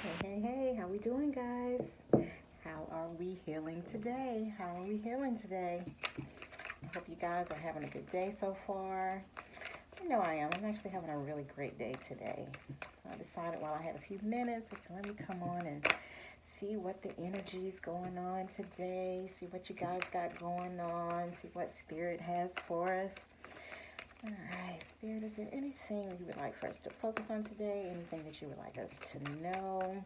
Hey, how we doing, guys? How are we healing today? How are we healing today? I hope you guys are having a good day so far. You know I am. I'm actually having a really great day today. I decided while I had a few minutes, I said, let me come on and see what the energy is going on today, see what you guys got going on, see what Spirit has for us. All right, Spirit, is there anything you would like for us to focus on today? Anything that you would like us to know?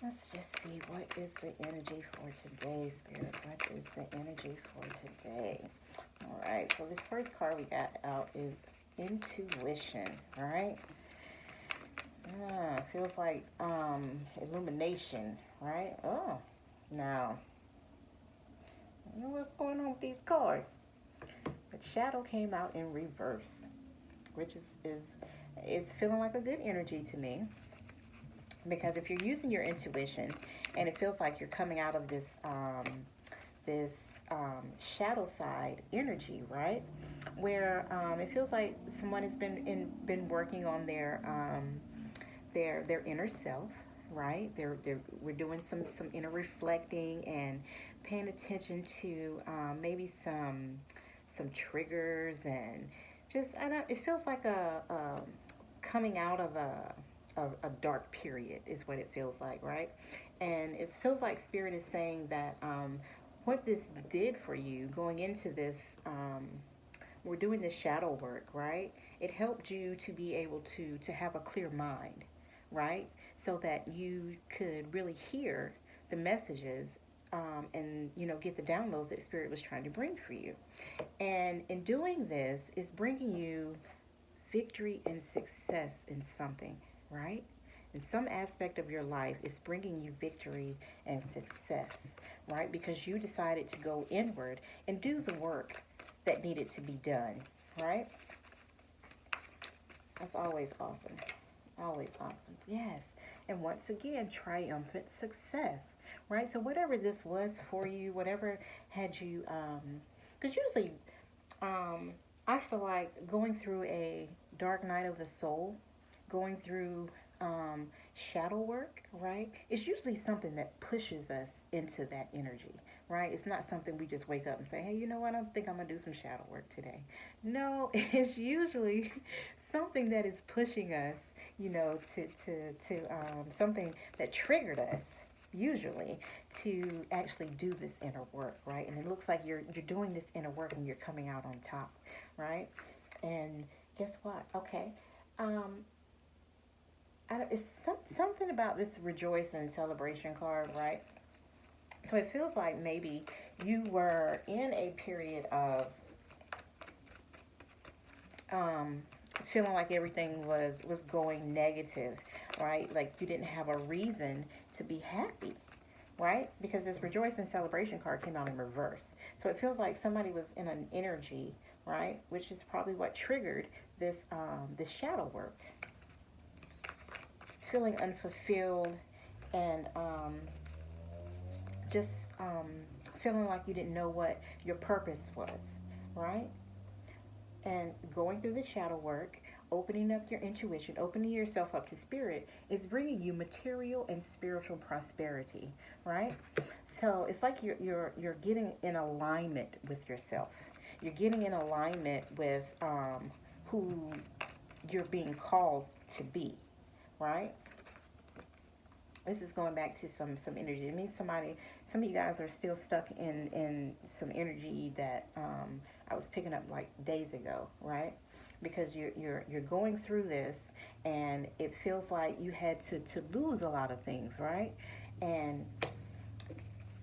Let's just see what is the energy for today, Spirit. What is the energy for today? All right, so this first card we got out is intuition. All right. Feels like illumination, right? Oh, now, I don't know what's going on with these cards. But shadow came out in reverse, which is feeling like a good energy to me. Because if you're using your intuition and it feels like you're coming out of this shadow side energy, right? Where it feels like someone has been working on their inner self, right? We're doing some inner reflecting and paying attention to maybe some triggers and just I don't. It feels like a coming out of a dark period is what it feels like, right? And it feels like Spirit is saying that what this did for you going into this, we're doing this shadow work, right? It helped you to be able to have a clear mind, right? So that you could really hear the messages and get the downloads that Spirit was trying to bring for you. And in doing this, it's bringing you victory and success in something, right? In some aspect of your life, it's bringing you victory and success, right? Because you decided to go inward and do the work that needed to be done, right? That's always awesome. Always awesome. Yes. And once again, triumphant success, right? So, whatever this was for you, whatever had you, because usually um, I feel like going through a dark night of the soul, going through shadow work, right? It's usually something that pushes us into that energy, right? It's not something we just wake up and say, hey, you know what? I think I'm going to do some shadow work today. No, it's usually something that is pushing us, to something that triggered us usually to actually do this inner work, right? And it looks like you're doing this inner work and you're coming out on top, right? And guess what? Okay, um, it's something about this rejoice and celebration card, right? So it feels like maybe you were in a period of um, feeling like everything was going negative, right? Like you didn't have a reason to be happy, right? Because this rejoice and celebration card came out in reverse. So it feels like somebody was in an energy, right? Which is probably what triggered this shadow work. Feeling unfulfilled and just feeling like you didn't know what your purpose was, right? And going through the shadow work, opening up your intuition, opening yourself up to spirit is bringing you material and spiritual prosperity, right? So it's like you're getting in alignment with yourself. You're getting in alignment with who you're being called to be, right? This is going back to some energy. It means some of you guys are still stuck in some energy that I was picking up like days ago, right? Because you're going through this, and it feels like you had to lose a lot of things, right? And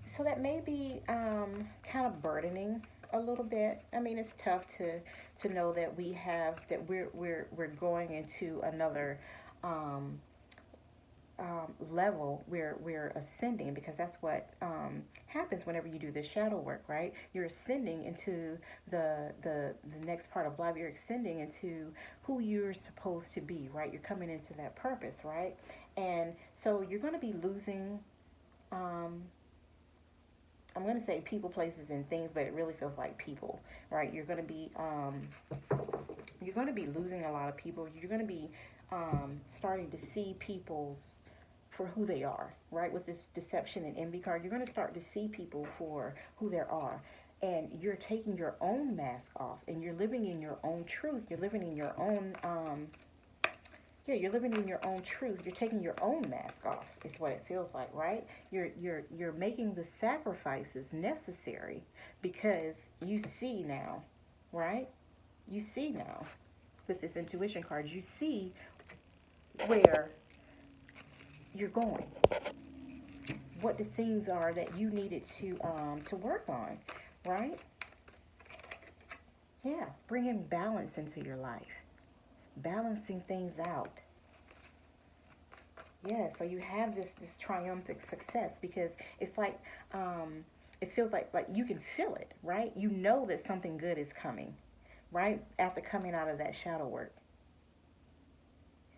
so that may be kind of burdening a little bit. I mean, it's tough to know that we're going into another um, level where we're ascending, because that's what happens whenever you do this shadow work, right? You're ascending into the next part of life. You're ascending into who you're supposed to be, right? You're coming into that purpose, right? And so you're going to be losing um, I'm going to say people, places, and things, but it really feels like people, right? You're going to be losing a lot of people. You're going to be starting to see people's for who they are, right? With this deception and envy card, you're going to start to see people for who they are. And you're taking your own mask off and you're living in your own truth. You're living in your own, you're living in your own truth. You're taking your own mask off is what it feels like, right? You're making the sacrifices necessary because you see now, right? You see now with this intuition card, you see where you're going, what the things are that you needed to work on, right? Yeah, bringing balance into your life, balancing things out. Yeah, so you have this triumphant success because it's like it feels like you can feel it, right? You know that something good is coming, right? After coming out of that shadow work.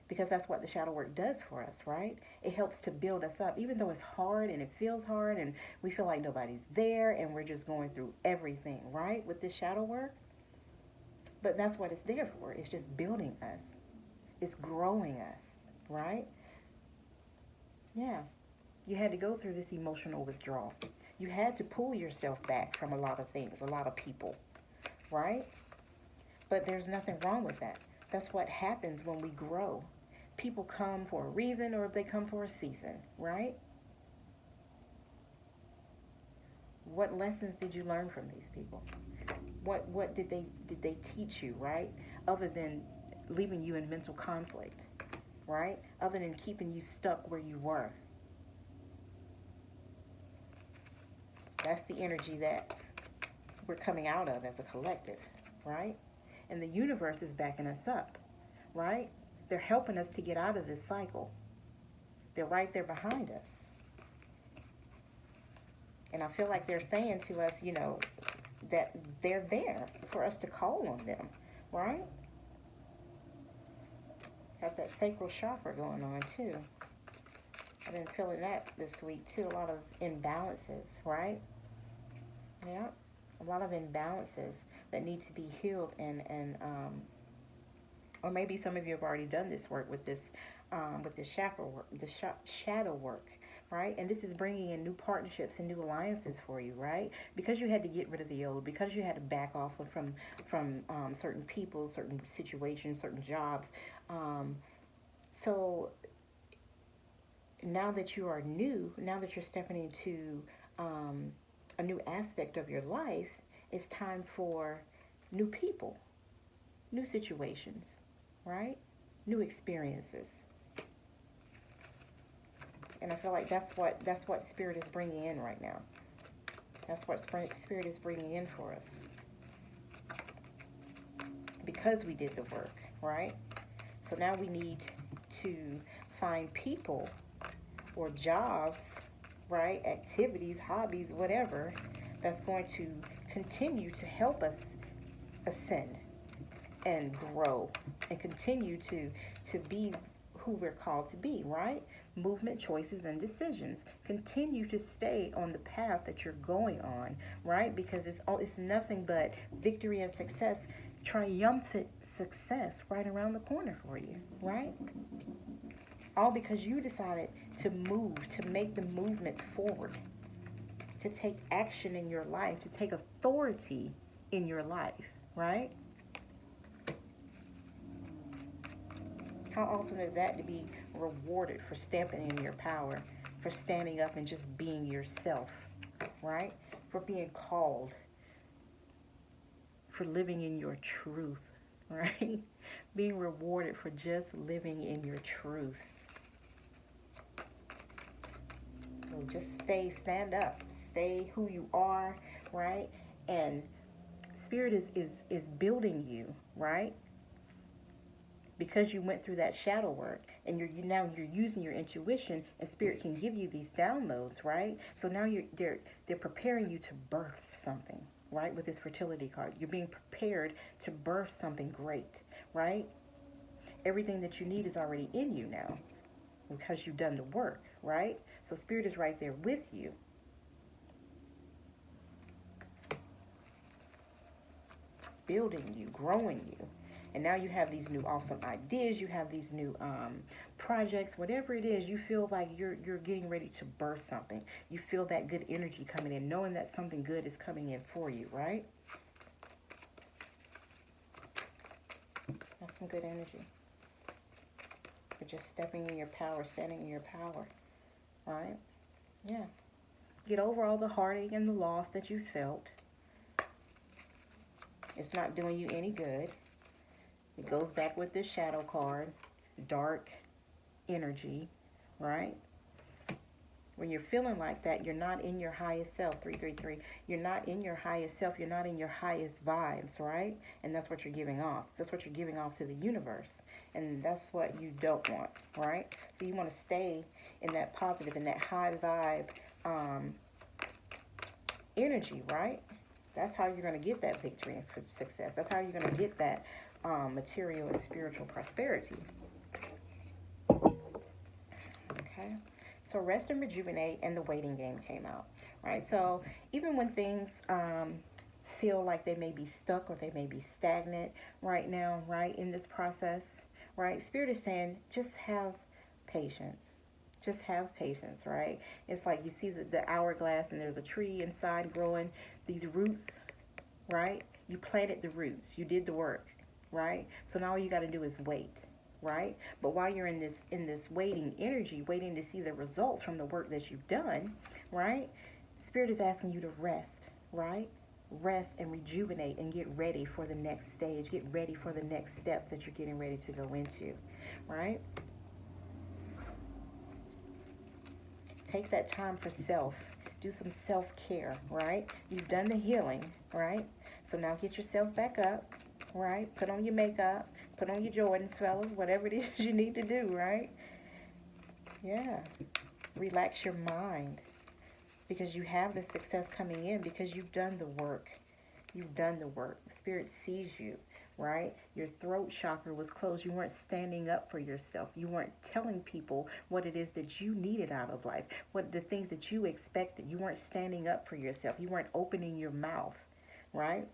Because that's what the shadow work does for us, right? It helps to build us up, even though it's hard and it feels hard and we feel like nobody's there and we're just going through everything, right? With this shadow work. But that's what it's there for. It's just building us. It's growing us, right? Yeah. You had to go through this emotional withdrawal. You had to pull yourself back from a lot of things, a lot of people, right? But there's nothing wrong with that. That's what happens when we grow. People come for a reason or they come for a season, right? What lessons did you learn from these people? What did they teach you, right? Other than leaving you in mental conflict, right? Other than keeping you stuck where you were. That's the energy that we're coming out of as a collective, right? And the universe is backing us up, right? They're helping us to get out of this cycle. They're right there behind us. And I feel like they're saying to us, that they're there for us to call on them, right? Got that sacral chakra going on too. I've been feeling that this week too. A lot of imbalances, right? Yeah, a lot of imbalances that need to be healed and or maybe some of you have already done this work with this chakra work, the shadow work, right? And this is bringing in new partnerships and new alliances for you, right? Because you had to get rid of the old, because you had to back off from certain people, certain situations, certain jobs. So now that you are new, now that you're stepping into a new aspect of your life, it's time for new people, new situations, right? New experiences. And I feel like that's what Spirit is bringing in right now. That's what Spirit is bringing in for us. Because we did the work, right? So now we need to find people or jobs, right? Activities, hobbies, whatever, that's going to continue to help us ascend and grow and continue to be who we're called to be, right? Movement, choices, and decisions. Continue to stay on the path that you're going on, right? Because it's nothing but victory and success, triumphant success right around the corner for you, right? All because you decided to move, to make the movements forward, to take action in your life, to take authority in your life, right? How awesome is that to be rewarded for stepping in your power, for standing up and just being yourself, right? For being called, for living in your truth, right? Being rewarded for just living in your truth. So just stand up, stay who you are, right? And Spirit is building you, right? Because you went through that shadow work and you're using your intuition, and Spirit can give you these downloads, right? So now they're preparing you to birth something, right? With this fertility card, you're being prepared to birth something great, right? Everything that you need is already in you now because you've done the work, right? So Spirit is right there with you. Building you, growing you. And now you have these new awesome ideas. You have these new projects, whatever it is. You feel like you're getting ready to birth something. You feel that good energy coming in, knowing that something good is coming in for you, right? That's some good energy. You're just stepping in your power, standing in your power, right? Yeah. Get over all the heartache and the loss that you felt. It's not doing you any good. It goes back with this shadow card, dark energy, right? When you're feeling like that, you're not in your highest self, 333. You're not in your highest self. You're not in your highest vibes, right? And that's what you're giving off. That's what you're giving off to the universe. And that's what you don't want, right? So you want to stay in that positive, in that high vibe energy, right? That's how you're going to get that victory and success. That's how you're going to get that material and spiritual prosperity. Okay. So rest and rejuvenate, and the waiting game came out, right? So even when things feel like they may be stuck or they may be stagnant right now, right, in this process, right? Spirit is saying, just have patience. Just have patience, right? It's like you see the hourglass and there's a tree inside growing these roots, right? You planted the roots. You did the work, right? So now all you got to do is wait, right? But while you're in this waiting energy, waiting to see the results from the work that you've done, right? Spirit is asking you to rest, right? Rest and rejuvenate and get ready for the next stage. Get ready for the next step that you're getting ready to go into, right? Take that time for self. Do some self-care, right? You've done the healing, right? So now get yourself back up, right? Put on your makeup. Put on your Jordans, fellas. Whatever it is you need to do, right? Yeah. Relax your mind. Because you have the success coming in. Because you've done the work. You've done the work. Spirit sees you, right? Your throat chakra was closed. You weren't standing up for yourself. You weren't telling people what it is that you needed out of life, what the things that you expected. You weren't standing up for yourself. You weren't opening your mouth, right?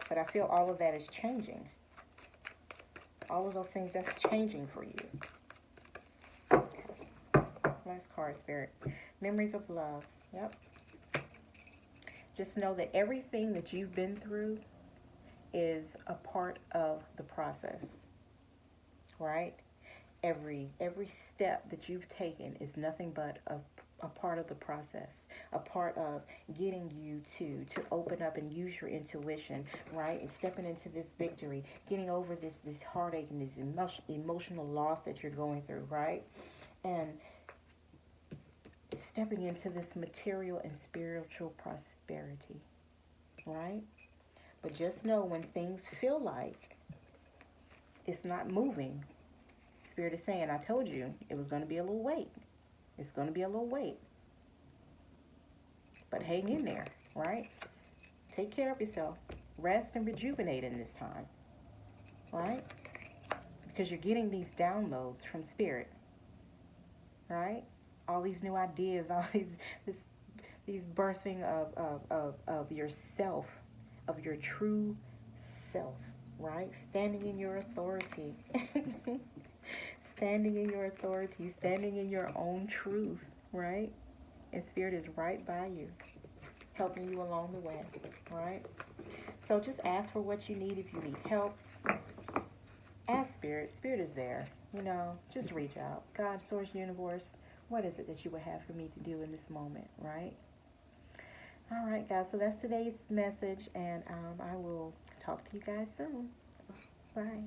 But I feel all of that is changing. All of those things, that's changing for you. Okay. Last card, Spirit. Memories of love. Yep. Just know that everything that you've been through is a part of the process, right? Every step that you've taken is nothing but a part of the process, a part of getting you to open up and use your intuition, right? And stepping into this victory, getting over this heartache and this emotional loss that you're going through, right? And stepping into this material and spiritual prosperity, right? But just know when things feel like it's not moving, Spirit is saying, I told you it was going to be a little wait. It's going to be a little wait. But hang in there, right? Take care of yourself. Rest and rejuvenate in this time, right? Because you're getting these downloads from Spirit, right? All these new ideas, all these birthing of yourself, of your true self, right? Standing in your authority. Standing in your authority, standing in your own truth, right? And Spirit is right by you, helping you along the way, right? So just ask for what you need if you need help. Ask Spirit. Spirit is there. You know, just reach out. God, Source, Universe, what is it that you would have for me to do in this moment, right? All right, guys. So that's today's message, and I will talk to you guys soon. Bye.